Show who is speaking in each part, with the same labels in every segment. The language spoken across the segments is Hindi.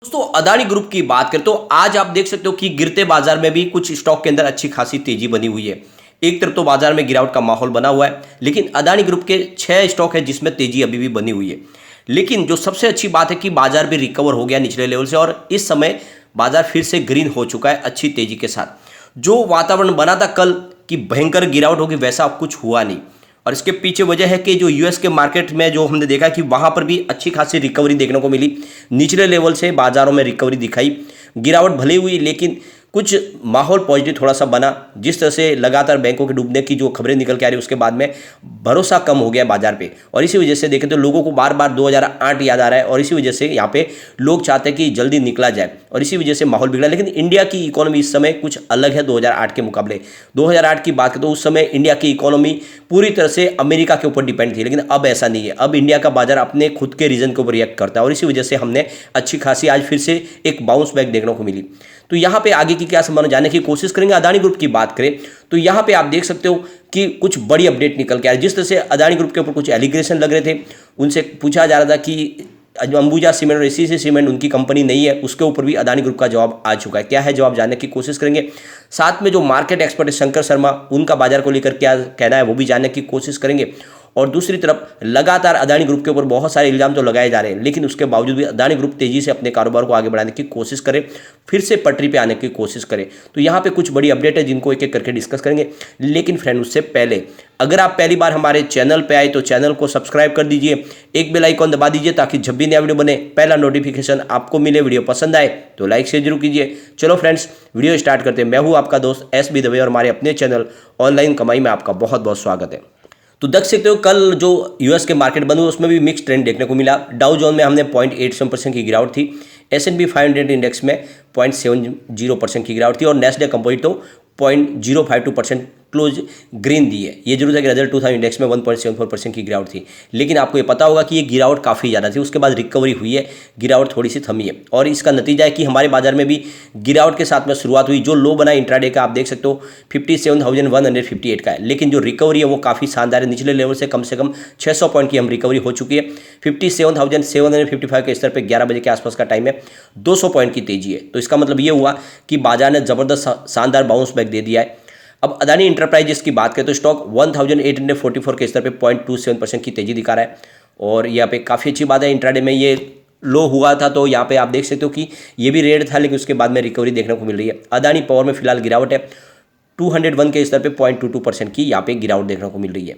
Speaker 1: दोस्तों अदानी ग्रुप की बात करें तो आज आप देख सकते हो कि गिरते बाजार में भी कुछ स्टॉक के अंदर अच्छी खासी तेजी बनी हुई है। एक तरफ तो बाजार में गिरावट का माहौल बना हुआ है, लेकिन अदानी ग्रुप के 6 स्टॉक है जिसमें तेजी अभी भी बनी हुई है। लेकिन जो सबसे अच्छी बात है कि बाजार भी रिकवर हो गया निचले लेवल से और इस समय बाजार फिर से ग्रीन हो चुका है अच्छी तेजी के साथ। जो वातावरण बना था कल कि भयंकर गिरावट होगी, वैसा अब कुछ हुआ नहीं। और इसके पीछे वजह है कि जो यूएस के मार्केट में जो हमने देखा कि वहां पर भी अच्छी खासी रिकवरी देखने को मिली, निचले लेवल से बाजारों में रिकवरी दिखाई, गिरावट भले हुई लेकिन कुछ माहौल पॉजिटिव थोड़ा सा बना। जिस तरह से लगातार बैंकों के डूबने की जो खबरें निकल के आ रही उसके बाद में भरोसा कम हो गया बाजार पे, और इसी वजह से देखें तो लोगों को बार बार 2008 याद आ रहा है और इसी वजह से यहाँ पे लोग चाहते हैं कि जल्दी निकला जाए और इसी वजह से माहौल बिगड़ा। लेकिन इंडिया की इकोनॉमी इस समय कुछ अलग है 2008 के मुकाबले। 2008 की बात करें तो उस समय इंडिया की इकोनॉमी पूरी तरह से अमेरिका के ऊपर डिपेंड थी, लेकिन अब ऐसा नहीं है। अब इंडिया का बाजार अपने खुद के रीजन के ऊपर रिएक्ट करता है और इसी वजह से हमने अच्छी खासी आज फिर से एक बाउंस बैक देखने को मिली। तो यहाँ पे आगे की क्या संभावना जानने की कोशिश करेंगे। अदानी ग्रुप की बात करें तो यहाँ पे आप देख सकते हो कि कुछ बड़ी अपडेट निकल के आ रही। जिस तरह से अदानी ग्रुप के ऊपर कुछ एलिगेशन लग रहे थे, उनसे पूछा जा रहा था कि अंबुजा सीमेंट और एसीसी सीमेंट उनकी कंपनी नहीं है, उसके ऊपर भी अदानी ग्रुप का जवाब आ चुका है। क्या है जवाब जानने की कोशिश करेंगे। साथ में जो मार्केट एक्सपर्ट है शंकर शर्मा, उनका बाजार को लेकर क्या कहना है वो भी जानने की कोशिश करेंगे। और दूसरी तरफ लगातार अदानी ग्रुप के ऊपर बहुत सारे इल्जाम तो लगाए जा रहे हैं, लेकिन उसके बावजूद भी अदानी ग्रुप तेजी से अपने कारोबार को आगे बढ़ाने की कोशिश करे, फिर से पटरी पे आने की कोशिश करे। तो यहाँ पे कुछ बड़ी अपडेट है जिनको एक एक करके डिस्कस करेंगे। लेकिन फ्रेंड उससे पहले अगर आप पहली बार हमारे चैनल पे आए तो चैनल को सब्सक्राइब कर दीजिए, एक बेल आइकॉन दबा दीजिए ताकि जब भी नया वीडियो बने पहला नोटिफिकेशन आपको मिले। वीडियो पसंद आए तो लाइक शेयर जरूर कीजिए। चलो फ्रेंड्स वीडियो स्टार्ट करते हैं। मैं हूँ आपका दोस्त SB दवे और हमारे अपने चैनल ऑनलाइन कमाई में आपका बहुत बहुत स्वागत है। तो देख सकते हो कल जो यूएस के मार्केट बंद हुए उसमें भी मिक्स ट्रेंड देखने को मिला। डाउ जोन में हमने 0.87% की गिरावट थी, S&P 500 इंडेक्स में 0.70% की गिरावट थी और नेस्डैक कंपोजिट तो 0.052% क्लोज ग्रीन दी है। ये जरूर है कि रिजल्ट 2000 इंडेक्स में 1.74% की गिरावट थी, लेकिन आपको ये पता होगा कि ये गिरावट काफ़ी ज़्यादा थी, उसके बाद रिकवरी हुई है, गिरावट थोड़ी सी थमी है और इसका नतीजा है कि हमारे बाजार में भी गिरावट के साथ में शुरुआत हुई। जो लो बना इंट्राडे का आप देख सकते हो 57,158 का है, लेकिन जो रिकवरी है वो काफ़ी शानदार है। निचले लेवल से कम 600 पॉइंट की हम रिकवरी हो चुकी है। 57,755 के स्तर पर 11 बजे के आसपास का टाइम है, 200 पॉइंट की तेजी है। तो इसका मतलब ये हुआ कि बाजार ने ज़बरदस्त शानदार बाउंस बैक दे दिया है। अब अदानी इंटरप्राइजेस की बात करें तो स्टॉक 1844 के स्तर पे 0.27% की तेजी दिखा रहा है और यहाँ पे काफ़ी अच्छी बात है। इंट्राडे में ये लो हुआ था तो यहाँ पे आप देख सकते हो कि ये भी रेड था, लेकिन उसके बाद में रिकवरी देखने को मिल रही है। अदानी पावर में फिलहाल गिरावट है, 201 के स्तर पे 0.22% की यहाँ पे गिरावट देखने को मिल रही है।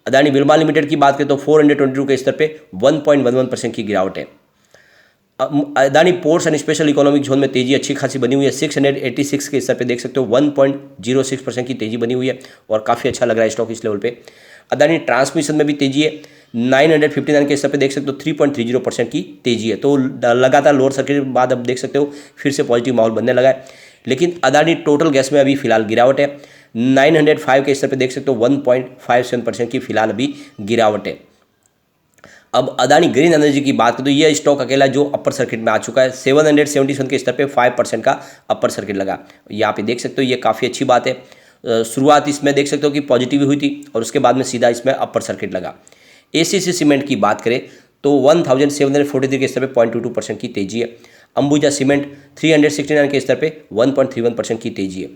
Speaker 1: अदानी विल्मा लिमिटेड की बात करें तो 422 के स्तर पे 1.11% की गिरावट है। Adani ports and special economic zone में तेजी अच्छी खासी बनी हुई है। 686 के स्तर पे देख सकते हो 1.06% की तेजी बनी हुई है और काफ़ी अच्छा लग रहा है स्टॉक इस लेवल पे। अदानी ट्रांसमिशन में भी तेजी है, 959 के स्तर पे देख सकते हो 3.30% की तेजी है। तो लगातार लोअर सर्किट के बाद अब देख सकते हो फिर से पॉजिटिव माहौल बनने लगा है। लेकिन अदानी टोटल गैस में अभी फिलहाल गिरावट है, 905 के स्तर पे देख सकते हो 1.57% की फिलहाल अभी गिरावट है। अब अदानी ग्रीन एनर्जी की बात करें तो यह स्टॉक अकेला जो अपर सर्किट में आ चुका है, 777 के स्तर पे 5% का अपर सर्किट लगा। यहाँ पे देख सकते हो ये काफ़ी अच्छी बात है। शुरुआत इसमें देख सकते हो कि पॉजिटिव हुई थी और उसके बाद में सीधा इसमें अपर सर्किट लगा। ACC सीमेंट की बात करें तो 1743 के स्तर पे 0.22% की तेजी है। अंबुजा सीमेंट 369 के स्तर पे 1.31% की तेजी है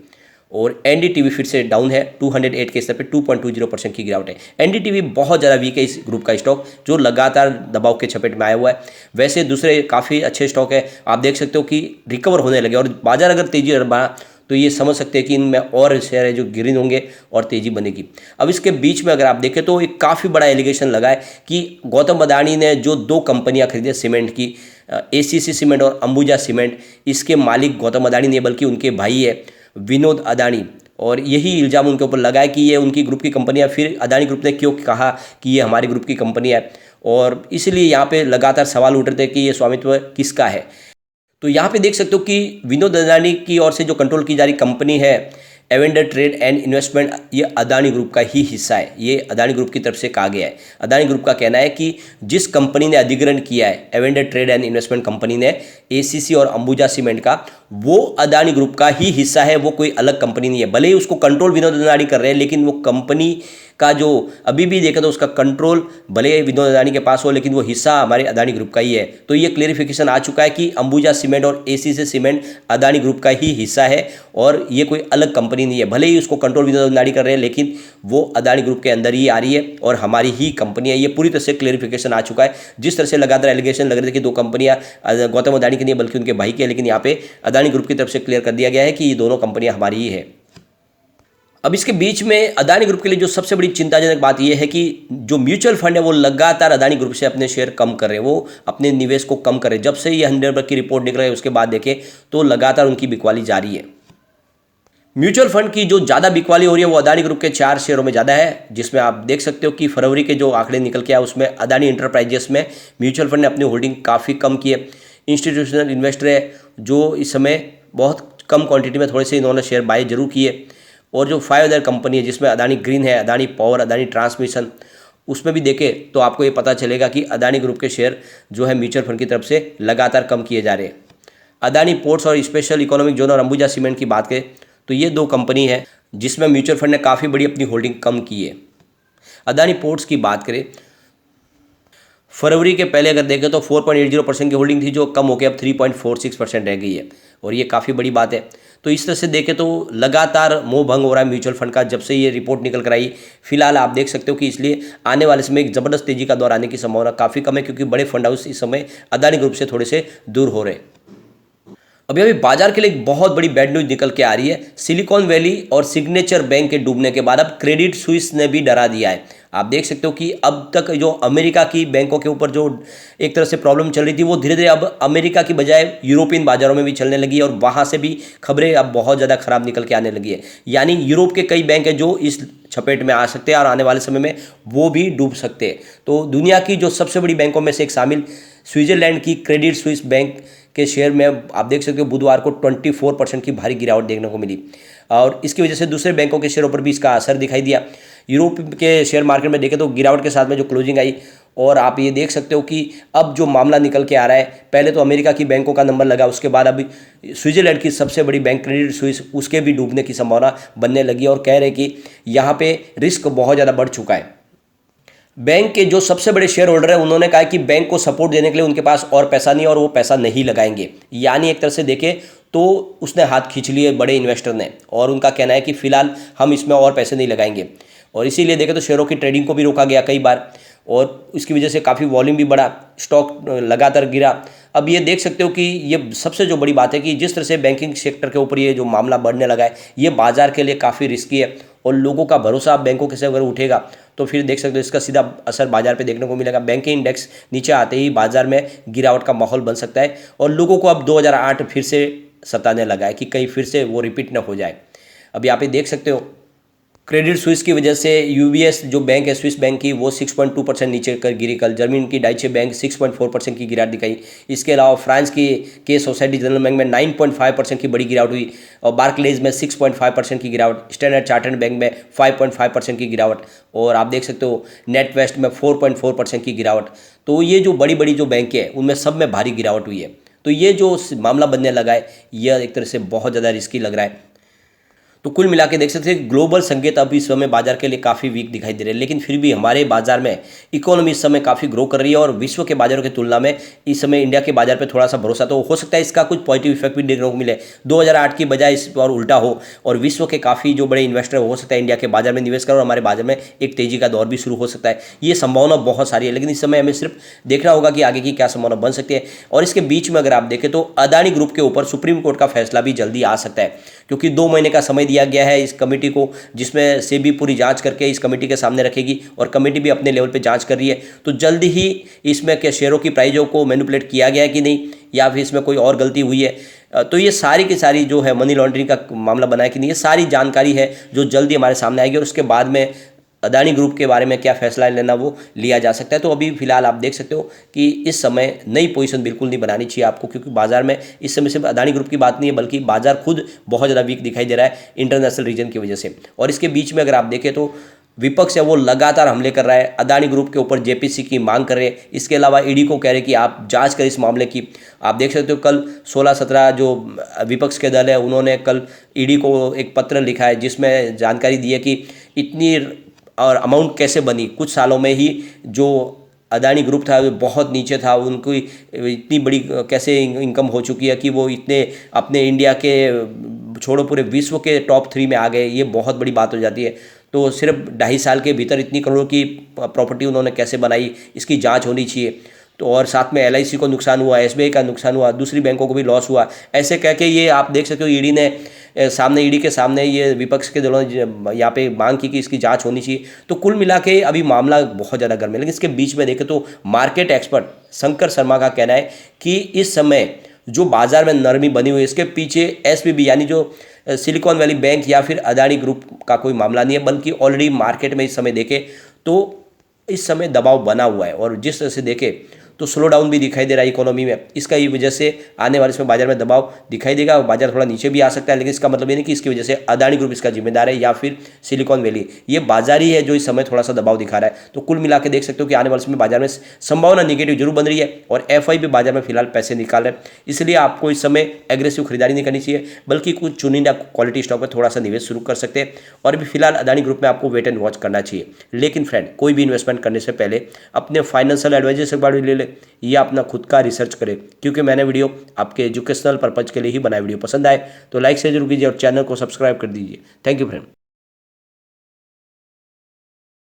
Speaker 1: और NDTV फिर से डाउन है, 208 के स्तर पे 2.20% की गिरावट है। NDTV बहुत ज़्यादा वीक है इस ग्रुप का स्टॉक, जो लगातार दबाव के चपेट में आया हुआ है। वैसे दूसरे काफ़ी अच्छे स्टॉक है, आप देख सकते हो कि रिकवर होने लगे और बाजार अगर तेजी बढ़ा तो ये समझ सकते हैं कि इनमें और शेयर है जो ग्रीन होंगे और तेजी बनेगी। अब इसके बीच में अगर आप देखें तो एक काफ़ी बड़ा एलिगेशन लगा है कि गौतम अदानी ने जो 2 कंपनियां खरीदी सीमेंट की, ACC सीमेंट और अंबुजा सीमेंट, इसके मालिक गौतम अदानी नहीं बल्कि उनके भाई है विनोद अदानी, और यही इल्ज़ाम उनके ऊपर लगा है कि ये उनकी ग्रुप की कंपनी है। फिर अदानी ग्रुप ने क्यों कहा कि ये हमारी ग्रुप की कंपनी है, और इसलिए यहाँ पे लगातार सवाल उठ रहे थे कि ये स्वामित्व किसका है। तो यहाँ पे देख सकते हो कि विनोद अदानी की ओर से जो कंट्रोल की जा रही कंपनी है एवेंडर ट्रेड एंड इन्वेस्टमेंट, ये अदानी ग्रुप का ही हिस्सा है। ये अदानी ग्रुप की तरफ से कहा गया है। अदानी ग्रुप का कहना है कि जिस कंपनी ने अधिग्रहण किया है, एवेंडर ट्रेड एंड इन्वेस्टमेंट कंपनी ने ACC और अंबुजा सीमेंट का, वो अदानी ग्रुप का ही हिस्सा है, वो कोई अलग कंपनी नहीं है। भले ही उसको कंट्रोल विनोद अदानी कर रहे हैं, लेकिन वो कंपनी का जो अभी भी देखा तो उसका कंट्रोल भले विनोद अदानी के पास हो, लेकिन वो हिस्सा हमारे अदानी ग्रुप का ही है। तो ये क्लेरिफिकेशन आ चुका है कि अंबुजा सीमेंट और एसीसी सीमेंट अदानी ग्रुप का ही हिस्सा है और ये कोई अलग कंपनी नहीं है। भले ही उसको कंट्रोल विनोद अदानी कर रहे हैं, लेकिन वो अदानी ग्रुप के अंदर ही आ रही है और हमारी ही कंपनी है। ये पूरी तरह से क्लेरिफिकेशन आ चुका है। जिस तरह से लगातार एलिगेशन लग रहे थे कि दो कंपनियां गौतम अदानी की नहीं बल्कि उनके भाई की है, लेकिन यहाँ पे अदानी ग्रुप की तरफ से क्लियर कर दिया गया है कि ये दोनों कंपनियां हमारी ही है। अब इसके बीच में अदानी ग्रुप के लिए जो सबसे बड़ी चिंताजनक बात यह है कि जो म्यूचुअल फंड है वो लगातार अदानी ग्रुप से अपने शेयर कम कर रहे हैं, वो अपने निवेश को कम कर रहे हैं। जब से ये हिंडनबर्ग की रिपोर्ट निकल रही है उसके बाद देखें तो लगातार उनकी बिकवाली जारी है। म्यूचुअल फंड की जो ज़्यादा बिकवाली हो रही है वो अदानी ग्रुप के 4 शेयरों में ज़्यादा है, जिसमें आप देख सकते हो कि फरवरी के जो आंकड़े निकल के आए उसमें अदानी इंटरप्राइजेस में म्यूचुअल फंड ने अपनी होल्डिंग काफ़ी कम की है। इंस्टीट्यूशनल इन्वेस्टर है जो इस समय बहुत कम क्वांटिटी में थोड़े से इन्होंने शेयर बाय जरूर किए। और जो 5 अदर कंपनी है जिसमें अदानी ग्रीन है, अदानी पावर, अदानी ट्रांसमिशन, उसमें भी देखें तो आपको ये पता चलेगा कि अदानी ग्रुप के शेयर जो है म्यूचुअल फंड की तरफ से लगातार कम किए जा रहे हैं। अदानी पोर्ट्स और स्पेशल इकोनॉमिक जोन और अंबुजा सीमेंट की बात करें तो ये 2 कंपनी है जिसमें म्यूचुअल फंड ने काफ़ी बड़ी अपनी होल्डिंग कम की है। अदानी पोर्ट्स की बात करें, फरवरी के पहले अगर देखें तो 4.80% की होल्डिंग थी जो कम होकर अब 3.46% रह गई है और ये काफ़ी बड़ी बात है। तो इस तरह से देखें तो लगातार मोह भंग हो रहा है म्यूचुअल फंड का जब से ये रिपोर्ट निकल कर आई। फिलहाल आप देख सकते हो कि इसलिए आने वाले समय एक ज़बरदस्त तेजी का दौर आने की संभावना काफ़ी कम है, क्योंकि बड़े फंड हाउस इस समय अदानी ग्रुप से थोड़े से दूर हो रहे हैं। अभी बाजार के लिए एक बहुत बड़ी बैड न्यूज निकल के आ रही है। सिलिकॉन वैली और सिग्नेचर बैंक के डूबने के बाद अब क्रेडिट स्विस ने भी डरा दिया है। आप देख सकते हो कि अब तक जो अमेरिका की बैंकों के ऊपर जो एक तरह से प्रॉब्लम चल रही थी वो धीरे धीरे अब अमेरिका की बजाय यूरोपियन बाजारों में भी चलने लगी है और वहाँ से भी खबरें अब बहुत ज़्यादा खराब निकल के आने लगी है। यानी यूरोप के कई बैंक हैं जो इस चपेट में आ सकते हैं और आने वाले समय में वो भी डूब सकते हैं। तो दुनिया की जो सबसे बड़ी बैंकों में से एक शामिल स्विट्जरलैंड की क्रेडिट स्विस बैंक के शेयर में आप देख सकते हो बुधवार को 24% की भारी गिरावट देखने को मिली और इसकी वजह से दूसरे बैंकों के शेयरों पर भी इसका असर दिखाई दिया। यूरोप के शेयर मार्केट में देखें तो गिरावट के साथ में जो क्लोजिंग आई और आप ये देख सकते हो कि अब जो मामला निकल के आ रहा है, पहले तो अमेरिका की बैंकों का नंबर लगा, उसके बाद अभी स्विट्जरलैंड की सबसे बड़ी बैंक क्रेडिट स्विस उसके भी डूबने की संभावना बनने लगी और कह रहे कि यहाँ पे रिस्क बहुत ज़्यादा बढ़ चुका है। बैंक के जो सबसे बड़े शेयर होल्डर हैं उन्होंने कहा कि बैंक को सपोर्ट देने के लिए उनके पास और पैसा नहीं और वो पैसा नहीं लगाएंगे। यानी एक तरह से देखें तो उसने हाथ खींच लिए बड़े इन्वेस्टर ने और उनका कहना है कि फिलहाल हम इसमें और पैसे नहीं लगाएंगे और इसीलिए देखें तो शेयरों की ट्रेडिंग को भी रोका गया कई बार और इसकी वजह से काफ़ी वॉल्यूम भी बढ़ा, स्टॉक लगातार गिरा। अब ये देख सकते हो कि ये सबसे जो बड़ी बात है कि जिस तरह से बैंकिंग सेक्टर के ऊपर ये जो मामला बढ़ने लगा है ये बाजार के लिए काफ़ी रिस्की है और लोगों का भरोसा बैंकों के से अगर उठेगा तो फिर देख सकते हो इसका सीधा असर बाजार पे देखने को मिलेगा। बैंकिंग इंडेक्स नीचे आते ही बाजार में गिरावट का माहौल बन सकता है और लोगों को अब 2008 फिर से सताने लगा है कि कहीं फिर से वो रिपीट न हो जाए। अब यहाँ पे देख सकते हो क्रेडिट स्विस की वजह से यूबीएस जो बैंक है स्विस बैंक की वो 6.2% नीचे कर गिरी कल। जर्मनी की डाइचे बैंक 6.4% की गिरावट दिखाई। इसके अलावा फ्रांस की के सोसाइटी जनरल बैंक में 9.5% की बड़ी गिरावट हुई और बार्कलेज में 6.5% की गिरावट, स्टैंडर्ड चार्टर्ड बैंक में 5.5% की गिरावट और आप देख सकते हो नेट वेस्ट में 4.4% की गिरावट। तो ये जो बड़ी बड़ी जो बैंक है उनमें सब में भारी गिरावट हुई है। तो ये जो मामला बनने लगा है यह एक तरह से बहुत ज़्यादा रिस्की लग रहा है। तो कुल मिला के देख सकते हैं ग्लोबल संकेत अब इस समय बाजार के लिए काफ़ी वीक दिखाई दे रहे हैं, लेकिन फिर भी हमारे बाजार में इकोनॉमी इस समय काफ़ी ग्रो कर रही है और विश्व के बाजारों की तुलना में इस समय इंडिया के बाजार पे थोड़ा सा भरोसा तो हो सकता है इसका कुछ पॉजिटिव इफेक्ट भी देखने को मिले। 2008 की बजाय इस बार उल्टा हो और विश्व के काफ़ी जो बड़े इन्वेस्टर हो सकता है इंडिया के बाजार में निवेश करें और हमारे बाजार में एक तेजी का दौर भी शुरू हो सकता है। ये संभावना बहुत सारी है, लेकिन इस समय हमें सिर्फ देखना होगा कि आगे की क्या संभावना बन सकती है। और इसके बीच में अगर आप देखें तो अदानी ग्रुप के ऊपर सुप्रीम कोर्ट का फैसला भी जल्दी आ सकता है, क्योंकि 2 महीने का समय दिया गया है इस कमेटी को, जिसमें सेबी पूरी जांच करके इस कमेटी के सामने रखेगी और कमेटी भी अपने लेवल पे जांच कर रही है। तो जल्दी ही इसमें क्या शेयरों की प्राइजों को मैनिपुलेट किया गया है कि नहीं, या फिर इसमें कोई और गलती हुई है, तो ये सारी की सारी जो है मनी लॉन्ड्रिंग का मामला बना है कि नहीं, ये सारी जानकारी है जो जल्दी हमारे सामने आएगी और उसके बाद में अदानी ग्रुप के बारे में क्या फैसला लेना वो लिया जा सकता है। तो अभी फिलहाल आप देख सकते हो कि इस समय नई पोजीशन बिल्कुल नहीं बनानी चाहिए आपको, क्योंकि बाजार में इस समय सिर्फ अदानी ग्रुप की बात नहीं है बल्कि बाजार खुद बहुत ज़्यादा वीक दिखाई दे रहा है इंटरनेशनल रीजन की वजह से। और इसके बीच में अगर आप देखें तो विपक्ष है वो लगातार हमले कर रहा है, अदानी ग्रुप के ऊपर जेपीसी की मांग कर रहे हैं। इसके अलावा ईडी को कह रहे हैं कि आप जांच करें इस मामले की। आप देख सकते हो कल 16-17 जो विपक्ष के दल है उन्होंने कल ईडी को एक पत्र लिखा है जिसमें जानकारी दी है कि इतनी और अमाउंट कैसे बनी। कुछ सालों में ही जो अदानी ग्रुप था वो बहुत नीचे था, उनको इतनी बड़ी कैसे इनकम हो चुकी है कि वो इतने अपने इंडिया के छोड़ो पूरे विश्व के टॉप 3 में आ गए, ये बहुत बड़ी बात हो जाती है। तो सिर्फ 2.5 साल के भीतर इतनी करोड़ों की प्रॉपर्टी उन्होंने कैसे बनाई, इसकी जांच होनी चाहिए। तो और साथ में LIC को नुकसान हुआ, SBI का नुकसान हुआ, दूसरी बैंकों को भी लॉस हुआ। ऐसे कह के ये आप देख सकते हो ईडी ने ईडी के सामने ये विपक्ष के दलों ने यहाँ पे मांग की कि इसकी जांच होनी चाहिए। तो कुल मिला के अभी मामला बहुत ज़्यादा गर्म है। लेकिन इसके बीच में देखें तो मार्केट एक्सपर्ट शंकर शर्मा का कहना है कि इस समय जो बाजार में नरमी बनी हुई है इसके पीछे SVB यानी जो सिलिकॉन वैली बैंक या फिर अदानी ग्रुप का कोई मामला नहीं है, बल्कि ऑलरेडी मार्केट में इस समय देखें तो इस समय दबाव बना हुआ है। और जिस तरह से देखें तो स्लो डाउन भी दिखाई दे रहा है इकोनॉमी में, इसका ही वजह से आने वाले समय बाजार में दबाव दिखाई देगा। बाजार थोड़ा नीचे भी आ सकता है, लेकिन इसका मतलब ये नहीं कि इसकी वजह से अदानी ग्रुप इसका जिम्मेदार है या फिर सिलिकॉन वैली। ये बाजार ही है जो इस समय थोड़ा सा दबाव दिखा रहा है। तो कुल मिला के देख सकते हो कि आने वाले समय बाजार में संभावना निगेटिव जरूर बन रही है और FI भी बाजार में फिलहाल पैसे निकाल रहे हैं। इसलिए आपको इस समय एग्रेसिव खरीदारी नहीं करनी चाहिए, बल्कि कुछ चुनिंदा क्वालिटी स्टॉक में थोड़ा सा निवेश शुरू कर सकते हैं। और भी फिलहाल अदानी ग्रुप में आपको वेट एंड वॉच करना चाहिए। लेकिन फ्रेंड, कोई भी इन्वेस्टमेंट करने से पहले अपने फाइनेंशियल एडवाइजर से बात ले ले या अपना खुद का रिसर्च करें, क्योंकि मैंने वीडियो आपके एजुकेशनल पर्पज के लिए ही बनाया। वीडियो पसंद आए तो लाइक शेयर जरूर कीजिए और चैनल को सब्सक्राइब कर दीजिए। Thank you friend.